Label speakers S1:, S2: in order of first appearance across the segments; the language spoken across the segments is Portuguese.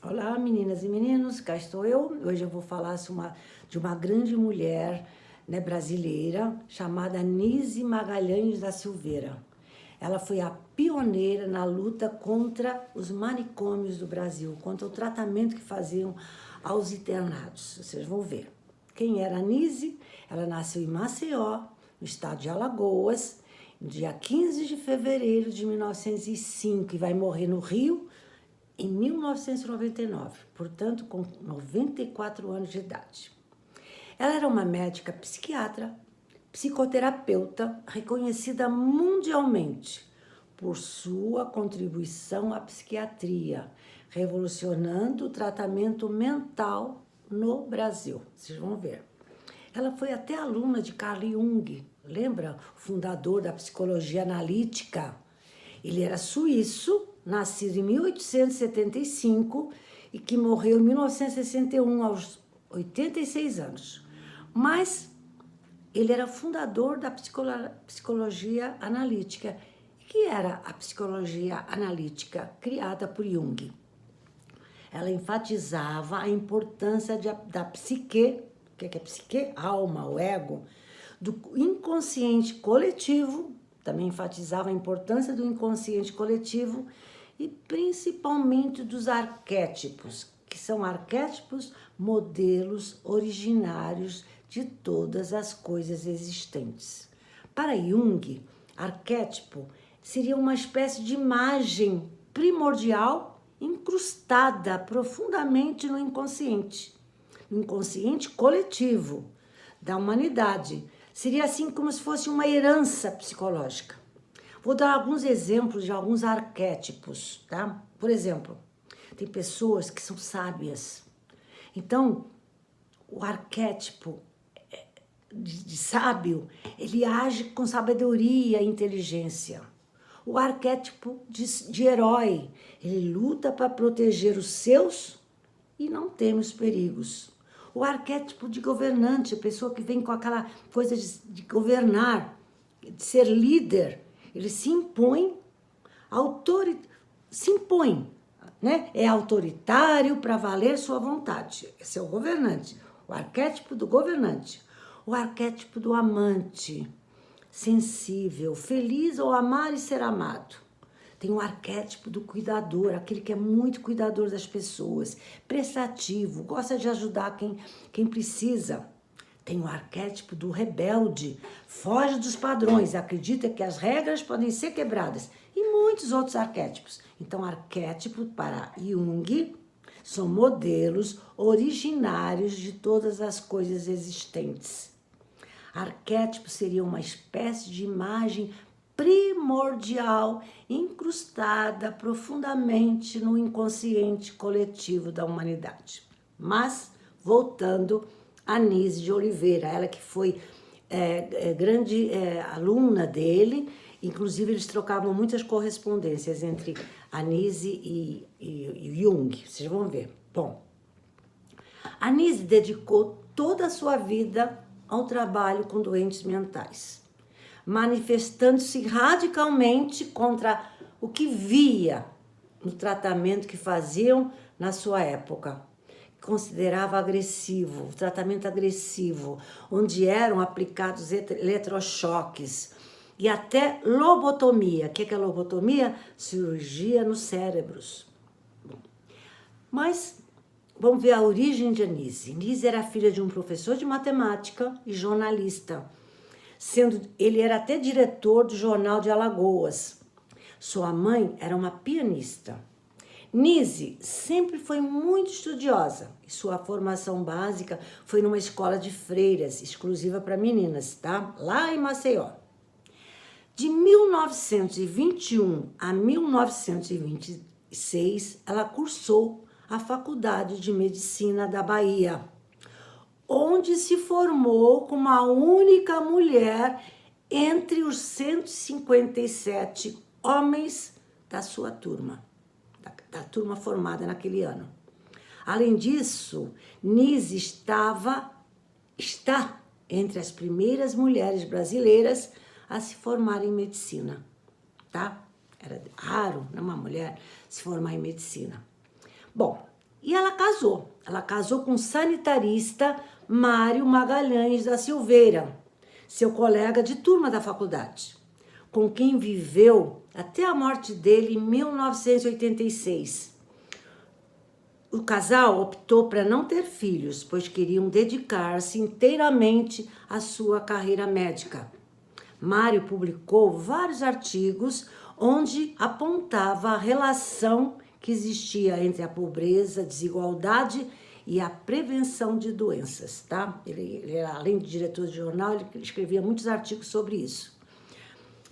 S1: Olá, meninas e meninos, cá estou eu. Hoje eu vou falar de uma grande mulher, né, brasileira, chamada Nise Magalhães da Silveira. Ela foi a pioneira na luta contra os manicômios do Brasil, contra o tratamento que faziam aos internados. Vocês vão ver. Quem era a Nise? Ela nasceu em Maceió, no estado de Alagoas, no dia 15 de fevereiro de 1905, e vai morrer no Rio, em 1999, portanto, com 94 anos de idade. Ela era uma médica psiquiatra, psicoterapeuta, reconhecida mundialmente por sua contribuição à psiquiatria, revolucionando o tratamento mental no Brasil. Vocês vão ver. Ela foi até aluna de Carl Jung, lembra? O fundador da psicologia analítica. Ele era suíço, nascido em 1875 e que morreu em 1961, aos 86 anos. Mas ele era fundador da psicologia analítica. O que era a psicologia analítica criada por Jung? Ela enfatizava a importância da psique, o que é psique? Alma, o ego, do inconsciente coletivo, também enfatizava a importância do inconsciente coletivo e principalmente dos arquétipos, que são arquétipos, modelos originários de todas as coisas existentes. Para Jung, arquétipo seria uma espécie de imagem primordial incrustada profundamente no inconsciente coletivo da humanidade. Seria assim como se fosse uma herança psicológica. Vou dar alguns exemplos de alguns arquétipos, tá? Por exemplo, tem pessoas que são sábias. Então, o arquétipo de sábio, ele age com sabedoria e inteligência. O arquétipo de herói, ele luta para proteger os seus e não teme os perigos. O arquétipo de governante, a pessoa que vem com aquela coisa de governar, de ser líder, ele se impõe, né? É autoritário para valer sua vontade. Esse é o governante, o arquétipo do governante. O arquétipo do amante, sensível, feliz ao amar e ser amado. Tem o arquétipo do cuidador, aquele que é muito cuidador das pessoas, prestativo, gosta de ajudar quem precisa. Tem o arquétipo do rebelde, foge dos padrões, acredita que as regras podem ser quebradas. E muitos outros arquétipos. Então, arquétipo para Jung são modelos originários de todas as coisas existentes. Arquétipo seria uma espécie de imagem primordial, incrustada profundamente no inconsciente coletivo da humanidade. Mas, voltando a Nise de Oliveira, ela que foi grande aluna dele, inclusive eles trocavam muitas correspondências entre a Nise e Jung, vocês vão ver. Bom, a Nise dedicou toda a sua vida ao trabalho com doentes mentais, manifestando-se radicalmente contra o que via no tratamento que faziam na sua época. Considerava agressivo, o tratamento agressivo, onde eram aplicados eletrochoques e até lobotomia. O que é lobotomia? Cirurgia nos cérebros. Bom, mas vamos ver a origem de Nise. Nise era filha de um professor de matemática e jornalista. Ele era até diretor do Jornal de Alagoas. Sua mãe era uma pianista. Nise sempre foi muito estudiosa e sua formação básica foi numa escola de freiras, exclusiva para meninas, tá? Lá em Maceió. De 1921 a 1926, ela cursou a Faculdade de Medicina da Bahia, onde se formou como a única mulher entre os 157 homens da sua turma, da turma formada naquele ano. Além disso, Nise está entre as primeiras mulheres brasileiras a se formar em medicina, tá? Era raro, né, uma mulher se formar em medicina. Bom, E ela casou. Ela casou com o sanitarista Mário Magalhães da Silveira, seu colega de turma da faculdade, com quem viveu até a morte dele em 1986. O casal optou para não ter filhos, pois queriam dedicar-se inteiramente à sua carreira médica. Mário publicou vários artigos onde apontava a relação que existia entre a pobreza, a desigualdade e a prevenção de doenças, tá? Ele além de diretor de jornal, ele escrevia muitos artigos sobre isso.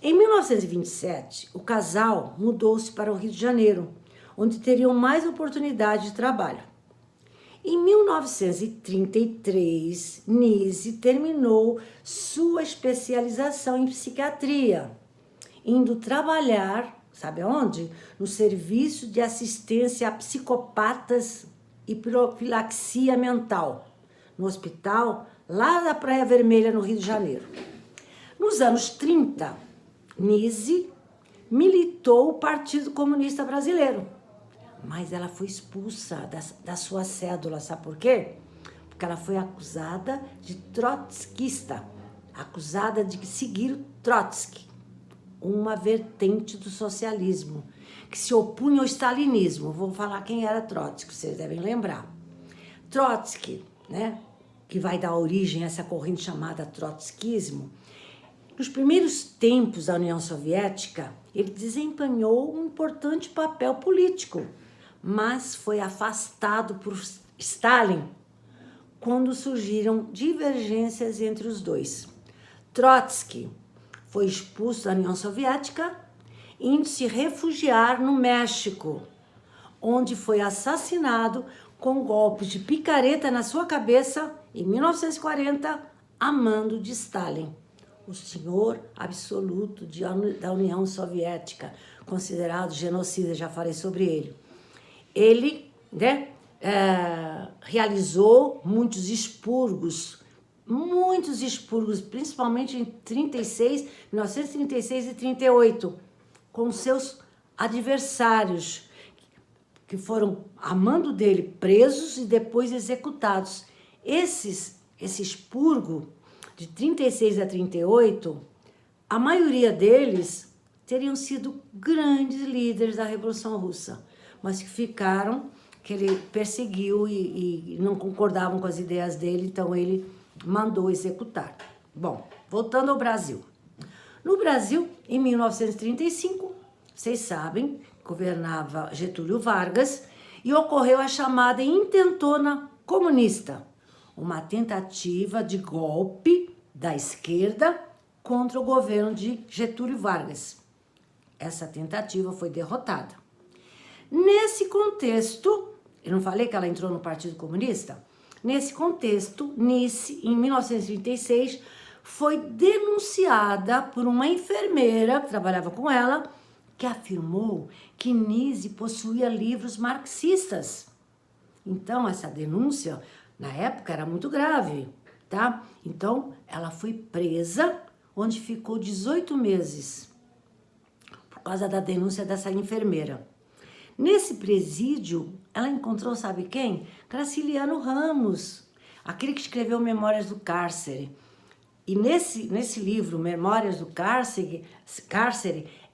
S1: Em 1927, o casal mudou-se para o Rio de Janeiro, onde teriam mais oportunidade de trabalho. Em 1933, Nise terminou sua especialização em psiquiatria, indo trabalhar, sabe aonde? No Serviço de Assistência a Psicopatas e Profilaxia Mental, no hospital lá da Praia Vermelha, no Rio de Janeiro. Nos anos 30, Nise militou o Partido Comunista Brasileiro, mas ela foi expulsa da sua cédula, sabe por quê? Porque ela foi acusada de trotskista, acusada de seguir o Trotsky, uma vertente do socialismo, que se opunha ao stalinismo. Vou falar quem era Trotsky, vocês devem lembrar. Trotsky, né, que vai dar origem a essa corrente chamada trotskismo, nos primeiros tempos da União Soviética, ele desempenhou um importante papel político, mas foi afastado por Stalin quando surgiram divergências entre os dois. Trotsky foi expulso da União Soviética, indo se refugiar no México, onde foi assassinado com golpes de picareta na sua cabeça em 1940, a mando de Stalin, o senhor absoluto da União Soviética, considerado genocida, já falei sobre ele. Ele, né, realizou muitos expurgos, principalmente em 1936 e 38, com seus adversários, que foram, a mando dele, presos e depois executados. Esse expurgo de 36 a 38, a maioria deles teriam sido grandes líderes da Revolução Russa, mas que ficaram, que ele perseguiu e não concordavam com as ideias dele, então ele mandou executar. Bom, voltando ao Brasil. No Brasil, em 1935, vocês sabem, governava Getúlio Vargas e ocorreu a chamada intentona comunista, uma tentativa de golpe da esquerda contra o governo de Getúlio Vargas. Essa tentativa foi derrotada. Nesse contexto, eu não falei que ela entrou no Partido Comunista? Nesse contexto, Nise, em 1936, foi denunciada por uma enfermeira que trabalhava com ela, que afirmou que Nise possuía livros marxistas. Então, essa denúncia, na época, era muito grave, tá? Então, ela foi presa, onde ficou 18 meses, por causa da denúncia dessa enfermeira. Nesse presídio, ela encontrou, sabe quem? Graciliano Ramos, aquele que escreveu Memórias do Cárcere. E nesse livro, Memórias do Cárcere,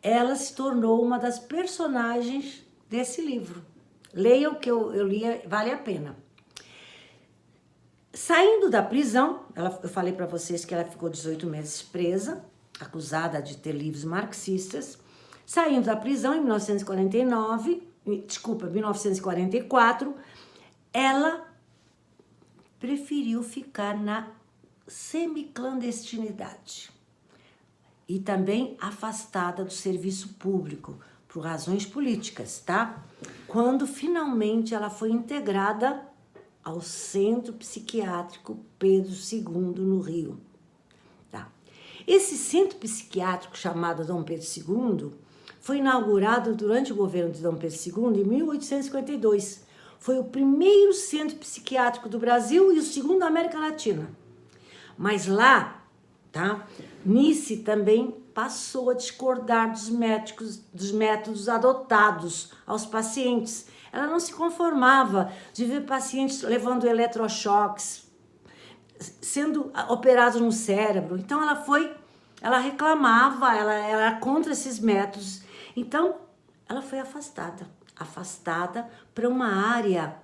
S1: ela se tornou uma das personagens desse livro. Leiam que eu li, vale a pena. Saindo da prisão, eu falei para vocês que ela ficou 18 meses presa, acusada de ter livros marxistas. Saindo da prisão em 1944, ela preferiu ficar na semiclandestinidade e também afastada do serviço público por razões políticas, tá? Quando finalmente ela foi integrada ao Centro Psiquiátrico Pedro II, no Rio. Tá? Esse centro psiquiátrico chamado Dom Pedro II foi inaugurado durante o governo de Dom Pedro II em 1852. Foi o primeiro centro psiquiátrico do Brasil e o segundo da América Latina. Mas lá, tá? Nise também passou a discordar dos métodos adotados aos pacientes. Ela não se conformava de ver pacientes levando eletrochoques, sendo operados no cérebro. Então ela reclamava, ela era contra esses métodos. Então ela foi afastada para uma área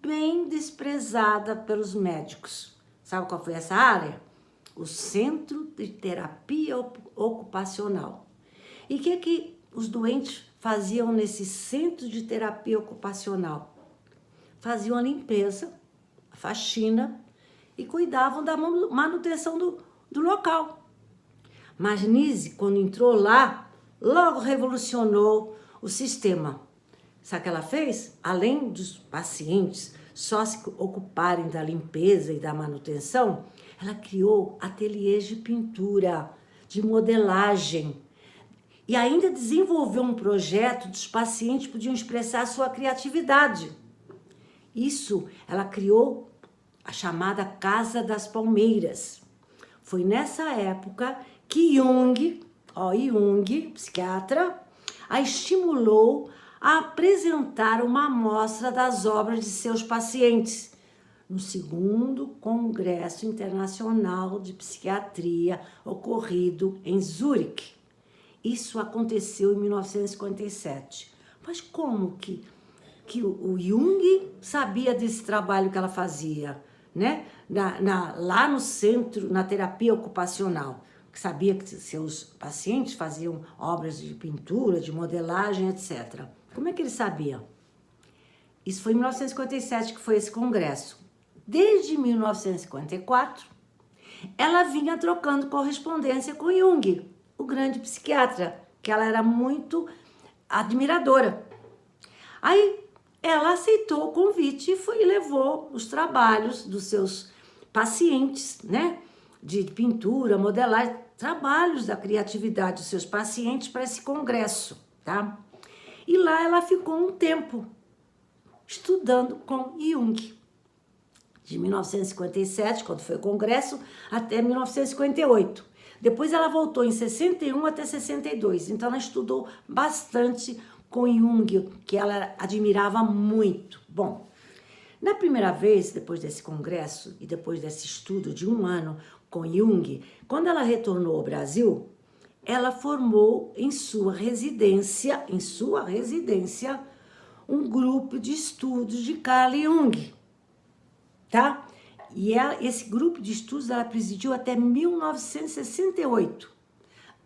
S1: bem desprezada pelos médicos. Sabe qual foi essa área? O Centro de Terapia Ocupacional. E o que os doentes faziam nesse Centro de Terapia Ocupacional? Faziam a limpeza, a faxina e cuidavam da manutenção do local. Mas Nise, quando entrou lá, logo revolucionou o sistema. Sabe o que ela fez? Além dos pacientes só se ocuparem da limpeza e da manutenção, ela criou ateliês de pintura, de modelagem. E ainda desenvolveu um projeto dos pacientes podiam expressar sua criatividade. Isso, ela criou a chamada Casa das Palmeiras. Foi nessa época que Jung, psiquiatra, a estimulou a apresentar uma amostra das obras de seus pacientes no segundo Congresso Internacional de Psiquiatria ocorrido em Zurique. Isso aconteceu em 1957. Mas como que o Jung sabia desse trabalho que ela fazia, né? Lá no centro, na terapia ocupacional, que sabia que seus pacientes faziam obras de pintura, de modelagem, etc. Como é que ele sabia? Isso foi em 1957 que foi esse congresso. Desde 1954, ela vinha trocando correspondência com Jung, o grande psiquiatra, que ela era muito admiradora. Aí ela aceitou o convite e levou os trabalhos dos seus pacientes, né? De pintura, modelagem, trabalhos da criatividade dos seus pacientes para esse congresso, tá? E lá ela ficou um tempo estudando com Jung. De 1957, quando foi o congresso, até 1958. Depois ela voltou em 61 até 62. Então ela estudou bastante com Jung, que ela admirava muito. Bom, na primeira vez, depois desse congresso e depois desse estudo de 1 ano com Jung, quando ela retornou ao Brasil, ela formou em sua residência, um grupo de estudos de Carl Jung, tá? E esse grupo de estudos ela presidiu até 1968,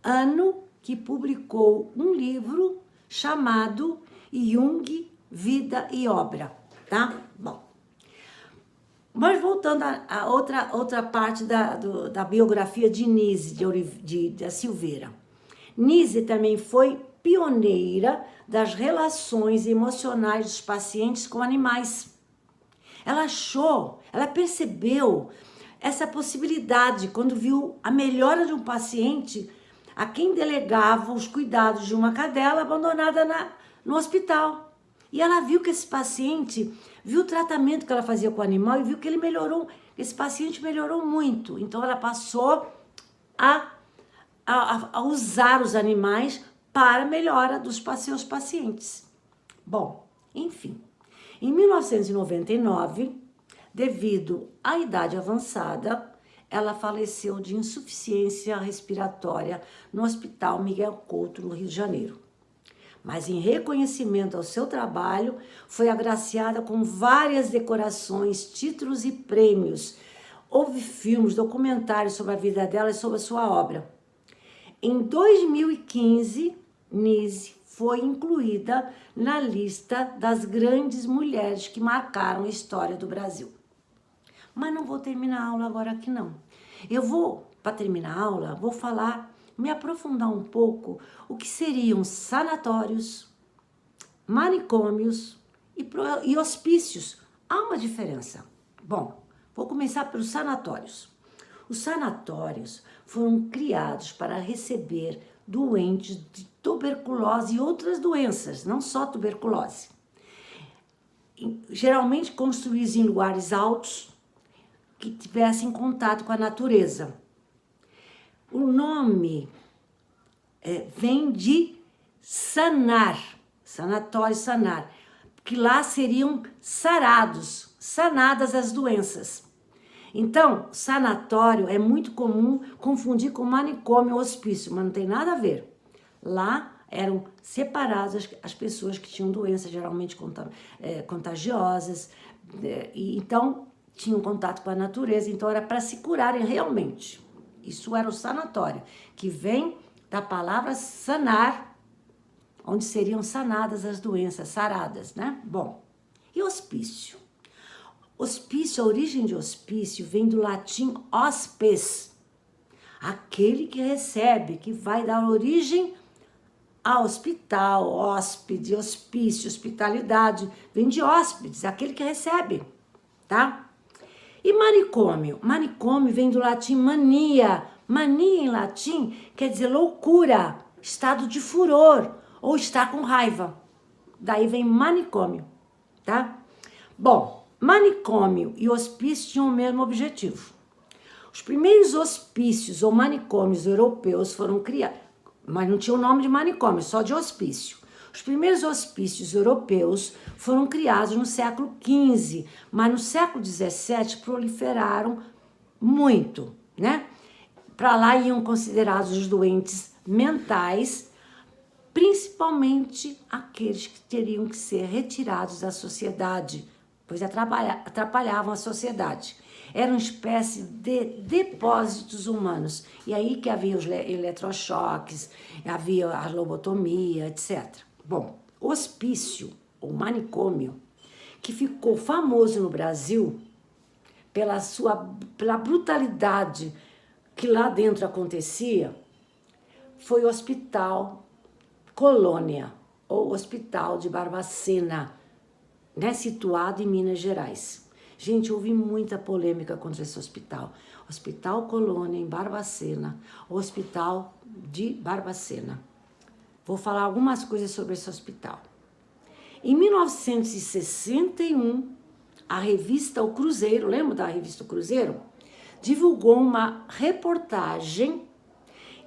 S1: ano que publicou um livro chamado Jung, Vida e Obra, tá? Bom, mas voltando a outra parte da biografia de Nise da Silveira. Nise também foi pioneira das relações emocionais dos pacientes com animais. Ela percebeu essa possibilidade quando viu a melhora de um paciente a quem delegava os cuidados de uma cadela abandonada no hospital. E ela viu que esse paciente, viu o tratamento que ela fazia com o animal e viu que ele melhorou, esse paciente melhorou muito. Então ela passou a usar os animais para a melhora dos seus pacientes. Bom, enfim, em 1999, devido à idade avançada, ela faleceu de insuficiência respiratória no Hospital Miguel Couto, no Rio de Janeiro. Mas em reconhecimento ao seu trabalho, foi agraciada com várias decorações, títulos e prêmios. Houve filmes, documentários sobre a vida dela e sobre a sua obra. Em 2015, Nise foi incluída na lista das grandes mulheres que marcaram a história do Brasil. Mas não vou terminar a aula agora aqui não. Eu vou, para terminar a aula, vou me aprofundar um pouco o que seriam sanatórios, manicômios e hospícios. Há uma diferença. Bom, vou começar pelos sanatórios. Os sanatórios foram criados para receber doentes de tuberculose e outras doenças, não só tuberculose. Geralmente construídos em lugares altos, que tivessem contato com a natureza. O nome vem de sanar, sanatório sanar. que lá seriam sanadas as doenças. Então, sanatório é muito comum confundir com manicômio ou hospício, mas não tem nada a ver. Lá eram separadas as pessoas que tinham doenças geralmente contagiosas, e então tinham contato com a natureza, então era para se curarem realmente. Isso era o sanatório, que vem da palavra sanar, onde seriam sanadas as doenças, saradas, né? Bom, e hospício? Hospício, a origem de hospício vem do latim hospes, aquele que recebe, que vai dar origem a hospital, hóspede, hospício, hospitalidade, vem de hóspedes, aquele que recebe, tá? E manicômio? Manicômio vem do latim mania. Mania em latim quer dizer loucura, estado de furor ou estar com raiva. Daí vem manicômio, tá? Bom, manicômio e hospício tinham o mesmo objetivo. Os primeiros hospícios ou manicômios europeus foram criados, mas não tinha o nome de manicômio, só de hospício. Os primeiros hospícios europeus foram criados no século XV, mas no século XVII proliferaram muito, né? Para lá iam considerados os doentes mentais, principalmente aqueles que teriam que ser retirados da sociedade, pois atrapalhavam a sociedade. Eram uma espécie de depósitos humanos. E aí que havia os eletrochoques, havia a lobotomia, etc. Bom, hospício, ou manicômio, que ficou famoso no Brasil pela brutalidade que lá dentro acontecia, foi o Hospital Colônia, ou Hospital de Barbacena, né, situado em Minas Gerais. Gente, houve muita polêmica contra esse hospital. Hospital Colônia, em Barbacena, Hospital de Barbacena. Vou falar algumas coisas sobre esse hospital. Em 1961, a revista O Cruzeiro, lembra da revista O Cruzeiro? Divulgou uma reportagem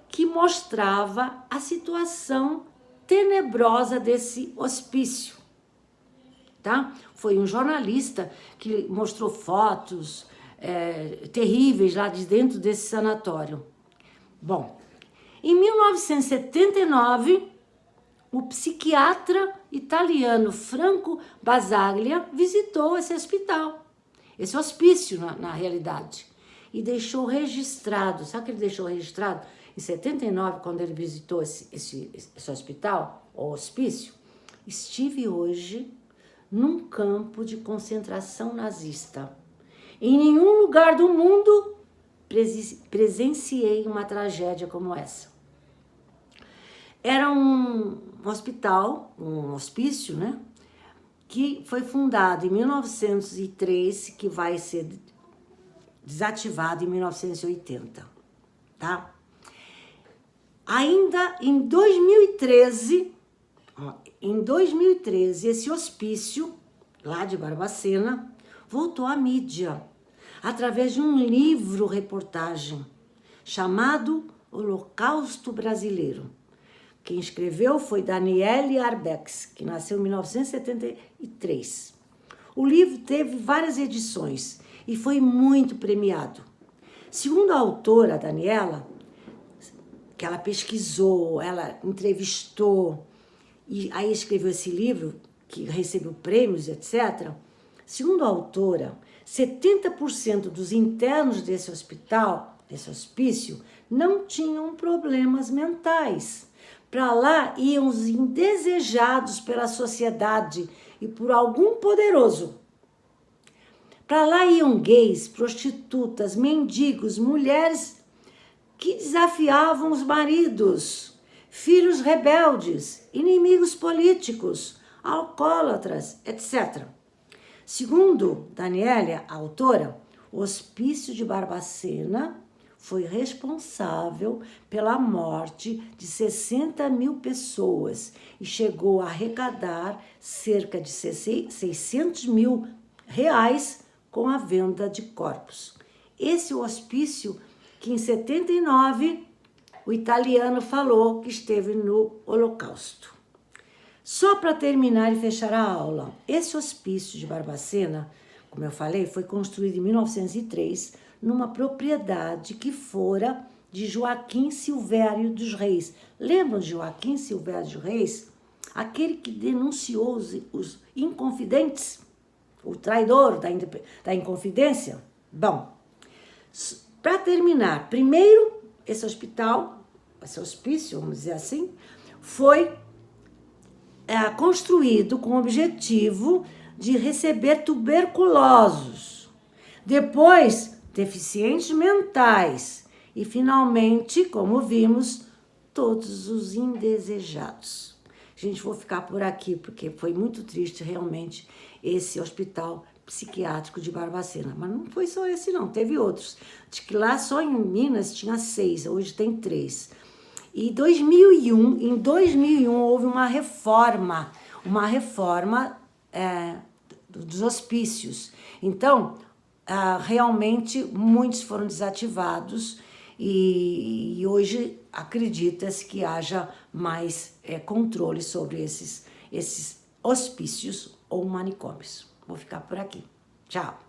S1: que mostrava a situação tenebrosa desse hospício, tá? Foi um jornalista que mostrou fotos terríveis lá de dentro desse sanatório. Bom, em 1979, o psiquiatra italiano Franco Basaglia visitou esse hospital, esse hospício na realidade, e deixou registrado, sabe o que ele deixou registrado? Em 79, quando ele visitou esse hospital, ou hospício, estive hoje num campo de concentração nazista. Em nenhum lugar do mundo presenciei uma tragédia como essa. Era um hospital, um hospício, né? Que foi fundado em 1903, que vai ser desativado em 1980, tá? Ainda em 2013, esse hospício, lá de Barbacena, voltou à mídia, através de um livro-reportagem, chamado Holocausto Brasileiro. Quem escreveu foi Daniele Arbex, que nasceu em 1973. O livro teve várias edições e foi muito premiado. Segundo a autora, Daniela, que ela pesquisou, ela entrevistou, e aí escreveu esse livro, que recebeu prêmios, etc. Segundo a autora, 70% dos internos desse hospital, desse hospício, não tinham problemas mentais. Para lá iam os indesejados pela sociedade e por algum poderoso. Para lá iam gays, prostitutas, mendigos, mulheres que desafiavam os maridos, filhos rebeldes, inimigos políticos, alcoólatras, etc. Segundo Daniela, a autora, o hospício de Barbacena foi responsável pela morte de 60 mil pessoas e chegou a arrecadar cerca de 600 mil reais com a venda de corpos. Esse hospício que em 79 o italiano falou que esteve no Holocausto. Só para terminar e fechar a aula, esse hospício de Barbacena, como eu falei, foi construído em 1903 numa propriedade que fora de Joaquim Silvério dos Reis. Lembram de Joaquim Silvério dos Reis? Aquele que denunciou os inconfidentes, o traidor da Inconfidência? Bom, para terminar, primeiro, esse hospital, esse hospício, vamos dizer assim, foi construído com o objetivo de receber tuberculosos, depois deficientes mentais e, finalmente, como vimos, todos os indesejados. Gente, vou ficar por aqui porque foi muito triste realmente esse hospital psiquiátrico de Barbacena. Mas não foi só esse não, teve outros. Acho que lá só em Minas tinha 6, hoje tem 3. E em 2001 houve uma reforma dos hospícios. Então, realmente muitos foram desativados e hoje acredita-se que haja mais controle sobre esses hospícios ou manicômios. Vou ficar por aqui. Tchau!